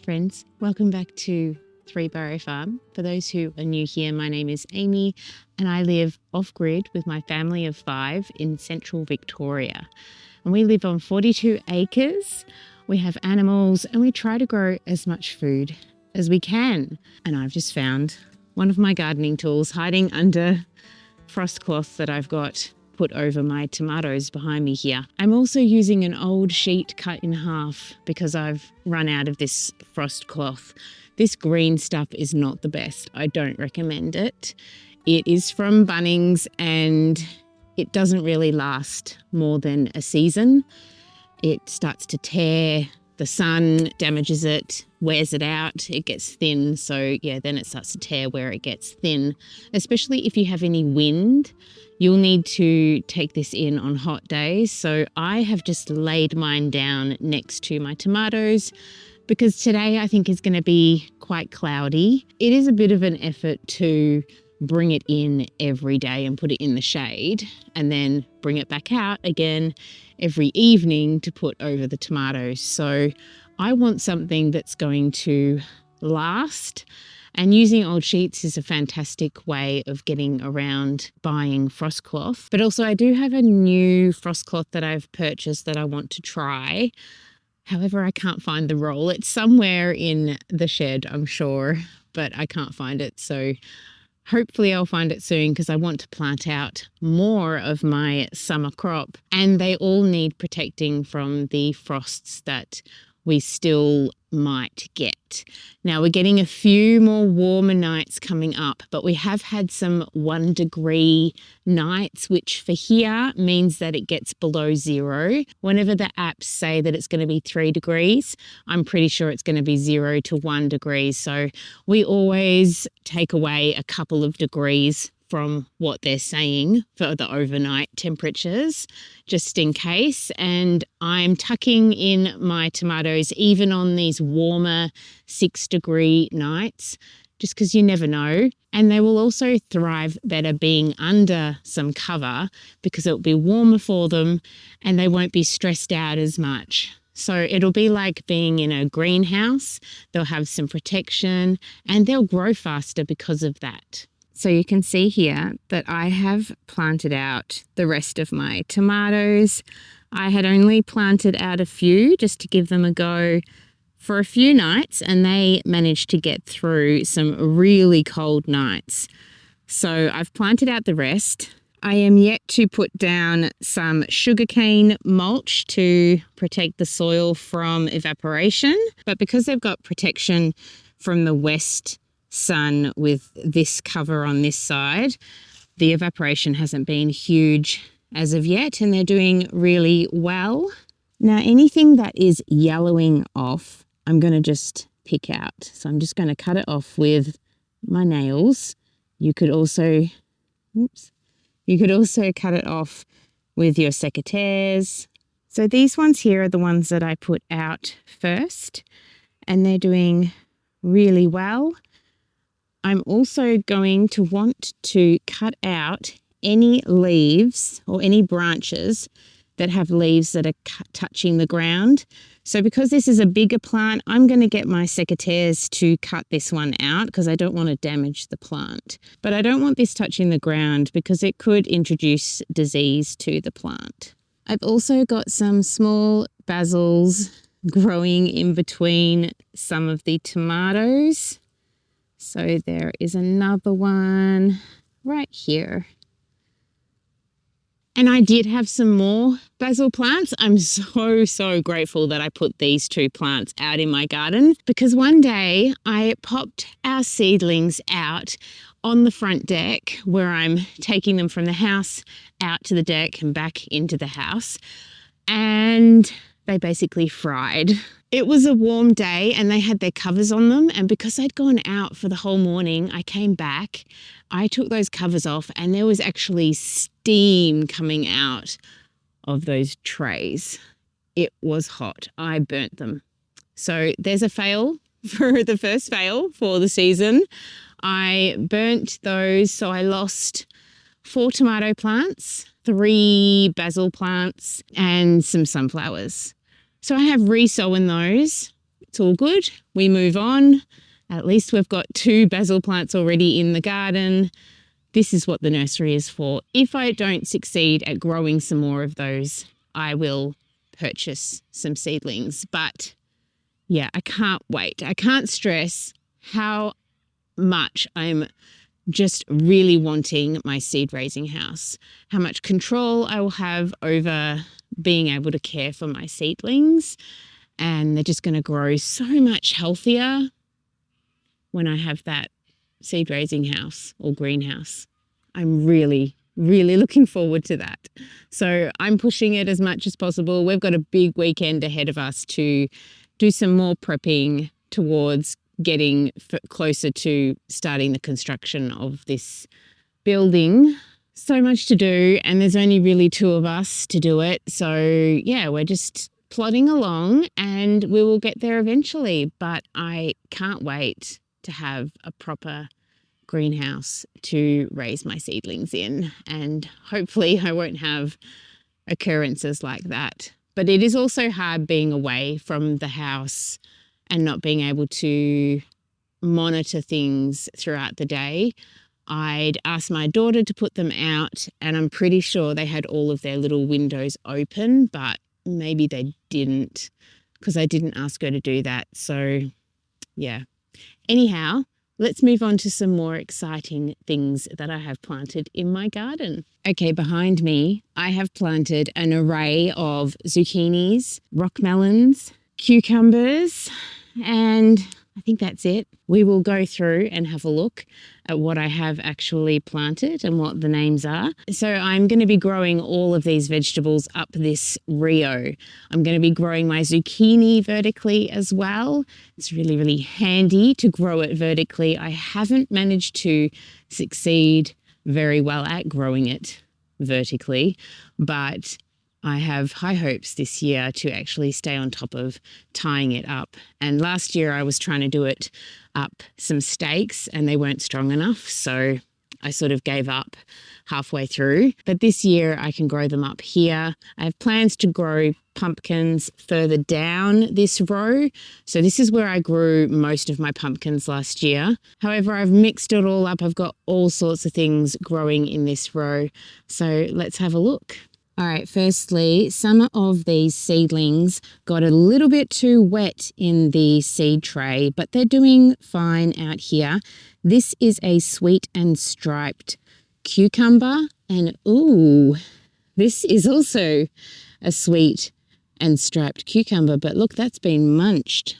friends, welcome back to Three Barrow Farm. For those who are new here, my name is Amy and I live off-grid with my family of 5 in central Victoria. And we live on 42 acres, we have animals and we try to grow as much food as we can. And I've just found one of my gardening tools hiding under frost cloth that I've got put over my tomatoes behind me here. I'm also using an old sheet cut in half because I've run out of this frost cloth. This green stuff is not the best. I don't recommend it. It is from Bunnings and it doesn't really last more than a season. It starts to tear, the sun damages it, wears it out, it gets thin. So yeah, then it starts to tear where it gets thin, especially if you have any wind. You'll need to take this in on hot days. So I have just laid mine down next to my tomatoes because today I think is going to be quite cloudy. It is a bit of an effort to bring it in every day and put it in the shade and then bring it back out again every evening to put over the tomatoes. So I want something that's going to last. And using old sheets is a fantastic way of getting around buying frost cloth. But also I do have a new frost cloth that I've purchased that I want to try. However, I can't find the roll. It's somewhere in the shed, I'm sure, but I can't find it. So hopefully I'll find it soon because I want to plant out more of my summer crop. And they all need protecting from the frosts that we still might get. Now we're getting a few more warmer nights coming up, but we have had some 1 degree nights, which for here means that it gets below 0. Whenever the apps say that it's going to be 3 degrees, I'm pretty sure it's going to be 0 to 1 degree. So we always take away a couple of degrees from what they're saying for the overnight temperatures, just in case. And I'm tucking in my tomatoes even on these warmer 6 degree nights, just because you never know. And they will also thrive better being under some cover because it'll be warmer for them and they won't be stressed out as much. So it'll be like being in a greenhouse. They'll have some protection and they'll grow faster because of that. So you can see here that I have planted out the rest of my tomatoes. I had only planted out a few just to give them a go for a few nights and they managed to get through some really cold nights. So I've planted out the rest. I am yet to put down some sugarcane mulch to protect the soil from evaporation, but because they've got protection from the west sun with this cover on this side, the evaporation hasn't been huge as of yet and they're doing really well. Now anything that is yellowing off, I'm going to just pick out. So I'm just going to cut it off with my nails. You could also cut it off with your secateurs. So these ones here are the ones that I put out first and they're doing really well. I'm also going to want to cut out any leaves or any branches that have leaves that are touching the ground. So because this is a bigger plant, I'm going to get my secateurs to cut this one out because I don't want to damage the plant. But I don't want this touching the ground because it could introduce disease to the plant. I've also got some small basils growing in between some of the tomatoes. So there is another one right here. And I did have some more basil plants. I'm so grateful that I put these 2 plants out in my garden because one day I popped our seedlings out on the front deck where I'm taking them from the house out to the deck and back into the house. And they basically fried. It was a warm day and they had their covers on them. And because I'd gone out for the whole morning, I came back, I took those covers off and there was actually steam coming out of those trays. It was hot. I burnt them. So there's a fail for the first fail for the season. I burnt those. So I lost 4 tomato plants, 3 basil plants and some sunflowers. So I have re-sown those it's all good. We move on. At least we've got 2 basil plants already in the garden. This is what the nursery is for. If I don't succeed at growing some more of those, I will purchase some seedlings. But yeah, I can't wait. I can't stress how much I'm just really wanting my seed raising house, how much control I will have over being able to care for my seedlings. And they're just going to grow so much healthier when I have that seed raising house or greenhouse. I'm really, really looking forward to that. So I'm pushing it as much as possible. We've got a big weekend ahead of us to do some more prepping towards getting closer to starting the construction of this building. So much to do, and there's only really 2 of us to do it. So yeah, we're just plodding along and we will get there eventually. But I can't wait to have a proper greenhouse to raise my seedlings in, and hopefully I won't have occurrences like that. But it is also hard being away from the house and not being able to monitor things throughout the day. I'd asked my daughter to put them out, and I'm pretty sure they had all of their little windows open, but maybe they didn't because I didn't ask her to do that. So yeah. Anyhow, let's move on to some more exciting things that I have planted in my garden. Okay, behind me, I have planted an array of zucchinis, rockmelons, cucumbers, and I think that's it. We will go through and have a look at what I have actually planted and what the names are. So I'm going to be growing all of these vegetables up this Rio. I'm going to be growing my zucchini vertically as well. It's really, really handy to grow it vertically. I haven't managed to succeed very well at growing it vertically, but I have high hopes this year to actually stay on top of tying it up. And last year I was trying to do it up some stakes and they weren't strong enough, so I sort of gave up halfway through. But this year I can grow them up here. I have plans to grow pumpkins further down this row. So this is where I grew most of my pumpkins last year. However, I've mixed it all up. I've got all sorts of things growing in this row. So let's have a look. All right, firstly, some of these seedlings got a little bit too wet in the seed tray, but they're doing fine out here. This is a sweet and striped cucumber, and ooh, this is also a sweet and striped cucumber, but look, that's been munched.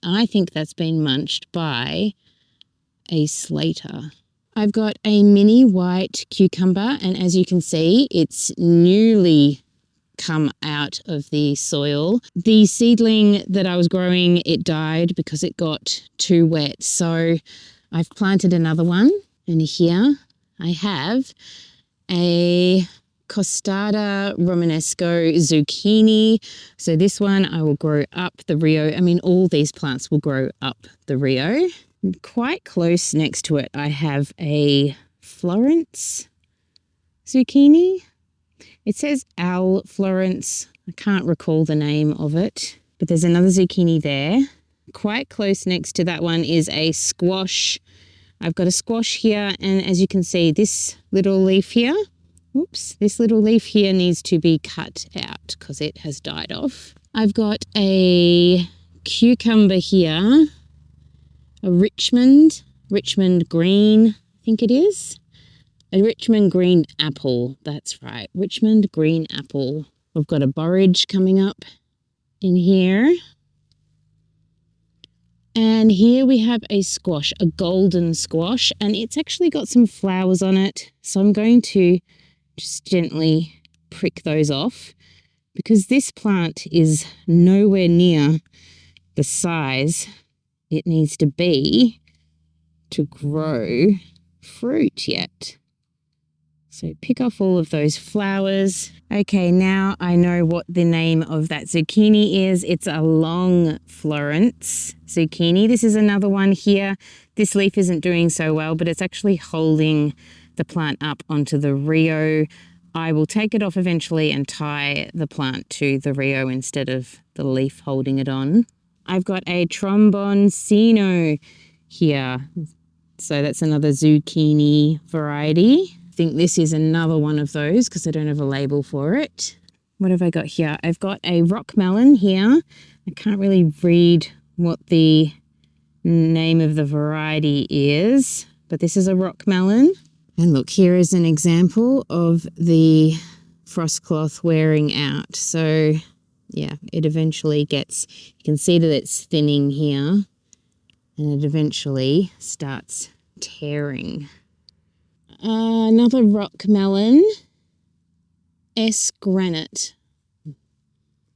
I think that's been munched by a slater. I've got a mini white cucumber, and as you can see, it's newly come out of the soil. The seedling that I was growing, it died because it got too wet. So I've planted another one, and here I have a Costada Romanesco zucchini. So this one I will grow up the Rio. I mean, all these plants will grow up the Rio. Quite close next to it, I have a Florence zucchini. It says Al Florence. I can't recall the name of it, but there's another zucchini there. Quite close next to that one is a squash. I've got a squash here, and as you can see, this little leaf here, this little leaf here needs to be cut out because it has died off. I've got a cucumber here. A Richmond green, I think it is. A Richmond green apple, that's right, Richmond green apple. We've got a borage coming up in here. And here we have a squash, a golden squash, and it's actually got some flowers on it. So I'm going to just gently prick those off because this plant is nowhere near the size it needs to be to grow fruit yet. So pick off all of those flowers. Okay, now I know what the name of that zucchini is. It's a long Florence zucchini. This is another one here. This leaf isn't doing so well, but it's actually holding the plant up onto the Rio. I will take it off eventually and tie the plant to the Rio instead of the leaf holding it on. I've got a tromboncino here. So that's another zucchini variety. I think this is another one of those because I don't have a label for it. What have I got here? I've got a rockmelon here. I can't really read what the name of the variety is, but this is a rockmelon. And look, here is an example of the frost cloth wearing out. So yeah, it eventually gets, you can see that it's thinning here and it eventually starts tearing. Another rockmelon, S granite.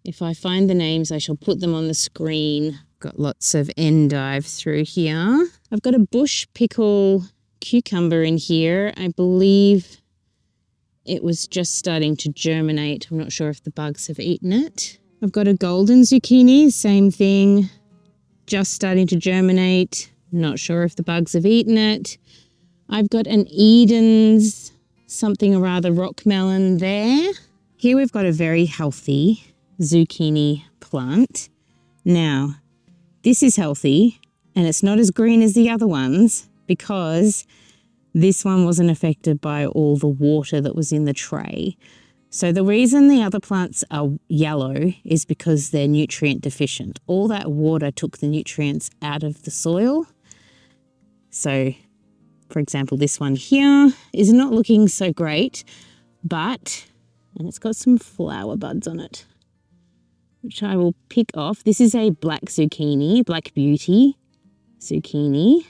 If I find the names, I shall put them on the screen. Got lots of endive through here. I've got a bush pickle cucumber in here. I believe it was just starting to germinate. I'm not sure if the bugs have eaten it. I've got a golden zucchini, same thing, just starting to germinate. Not sure if the bugs have eaten it. I've got an Eden's something or other rockmelon there. Here we've got a very healthy zucchini plant. Now, this is healthy and it's not as green as the other ones because this one wasn't affected by all the water that was in the tray. So the reason the other plants are yellow is because they're nutrient deficient. All that water took the nutrients out of the soil. So, for example, this one here is not looking so great, and it's got some flower buds on it, which I will pick off. This is a black zucchini, Black Beauty zucchini.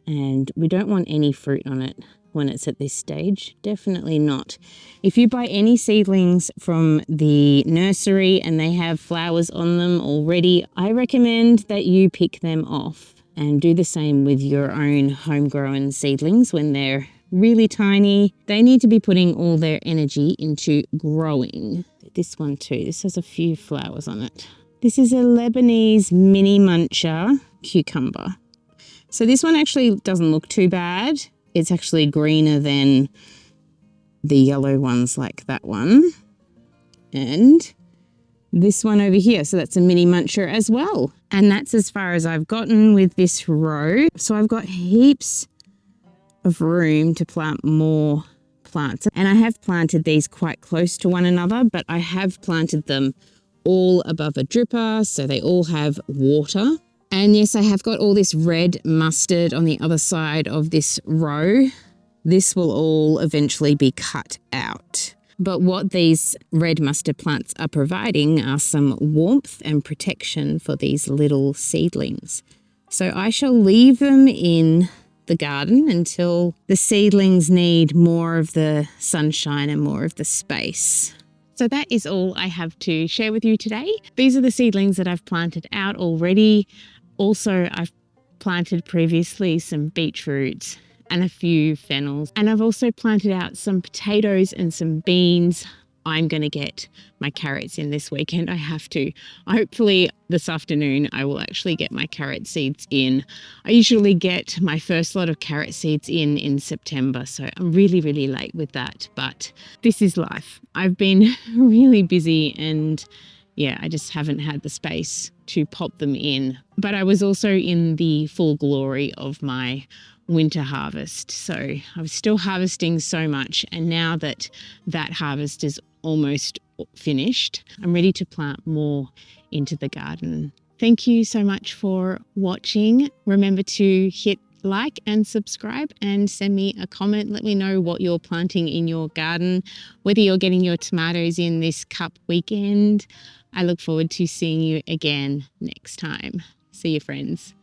And we don't want any fruit on it when it's at this stage. Definitely not. If you buy any seedlings from the nursery and they have flowers on them already, I recommend that you pick them off and do the same with your own homegrown seedlings when they're really tiny. They need to be putting all their energy into growing. This one too, this has a few flowers on it. This is a Lebanese mini muncher cucumber. So this one actually doesn't look too bad. It's actually greener than the yellow ones like that one. And this one over here, so that's a mini muncher as well. And that's as far as I've gotten with this row. So I've got heaps of room to plant more plants. And I have planted these quite close to one another, but I have planted them all above a dripper, so they all have water. And yes, I have got all this red mustard on the other side of this row. This will all eventually be cut out. But what these red mustard plants are providing are some warmth and protection for these little seedlings. So I shall leave them in the garden until the seedlings need more of the sunshine and more of the space. So that is all I have to share with you today. These are the seedlings that I've planted out already. Also, I've planted previously some beetroots and a few fennels. And I've also planted out some potatoes and some beans. I'm going to get my carrots in this weekend. I have to. Hopefully this afternoon I will actually get my carrot seeds in. I usually get my first lot of carrot seeds in September, so I'm really, really late with that. But this is life. I've been really busy and yeah, I just haven't had the space to pop them in. But I was also in the full glory of my winter harvest. So I was still harvesting so much. And now that that harvest is almost finished, I'm ready to plant more into the garden. Thank you so much for watching. Remember to hit like and subscribe and send me a comment. Let me know what you're planting in your garden, whether you're getting your tomatoes in this cup weekend. I look forward to seeing you again next time. See you, friends.